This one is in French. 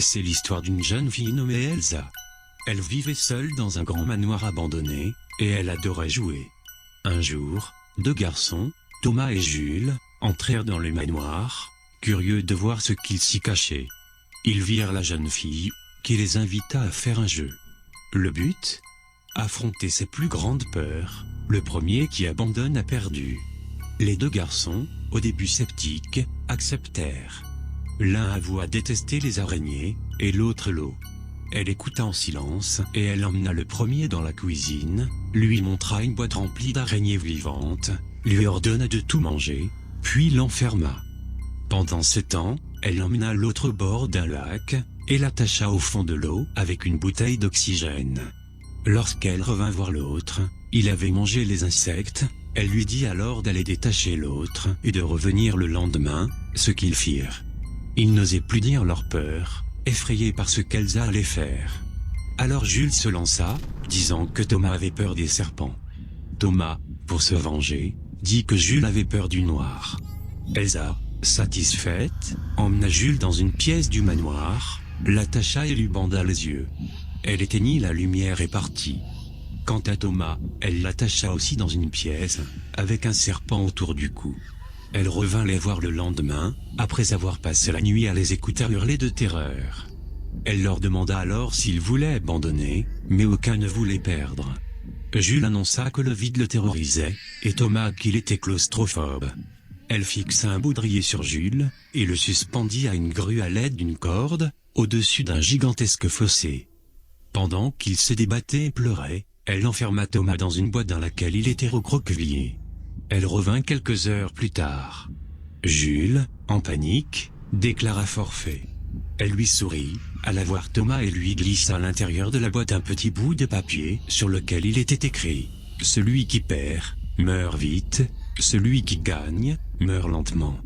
C'est l'histoire d'une jeune fille nommée Elsa. Elle vivait seule dans un grand manoir abandonné, et elle adorait jouer. Un jour, deux garçons, Thomas et Jules, entrèrent dans le manoir, curieux de voir ce qu'il s'y cachait. Ils virent la jeune fille, qui les invita à faire un jeu. Le but ? Affronter ses plus grandes peurs. Le premier qui abandonne a perdu. Les deux garçons, au début sceptiques, acceptèrent. L'un avoua détester les araignées, et l'autre l'eau. Elle écouta en silence, et elle emmena le premier dans la cuisine, lui montra une boîte remplie d'araignées vivantes, lui ordonna de tout manger, puis l'enferma. Pendant ce temps, elle emmena l'autre au bord d'un lac, et l'attacha au fond de l'eau avec une bouteille d'oxygène. Lorsqu'elle revint voir l'autre, il avait mangé les insectes, elle lui dit alors d'aller détacher l'autre et de revenir le lendemain, ce qu'ils firent. Ils n'osaient plus dire leur peur, effrayés par ce qu'Elsa allait faire. Alors Jules se lança, disant que Thomas avait peur des serpents. Thomas, pour se venger, dit que Jules avait peur du noir. Elsa, satisfaite, emmena Jules dans une pièce du manoir, l'attacha et lui banda les yeux. Elle éteignit la lumière et partit. Quant à Thomas, elle l'attacha aussi dans une pièce, avec un serpent autour du cou. Elle revint les voir le lendemain, après avoir passé la nuit à les écouter hurler de terreur. Elle leur demanda alors s'ils voulaient abandonner, mais aucun ne voulait perdre. Jules annonça que le vide le terrorisait, et Thomas qu'il était claustrophobe. Elle fixa un baudrier sur Jules, et le suspendit à une grue à l'aide d'une corde, au-dessus d'un gigantesque fossé. Pendant qu'il se débattait et pleurait, elle enferma Thomas dans une boîte dans laquelle il était recroquevillé. Elle revint quelques heures plus tard. Jules, en panique, déclara forfait. Elle lui sourit, alla voir Thomas et lui glissa à l'intérieur de la boîte un petit bout de papier sur lequel il était écrit « Celui qui perd, meurt vite, celui qui gagne, meurt lentement ».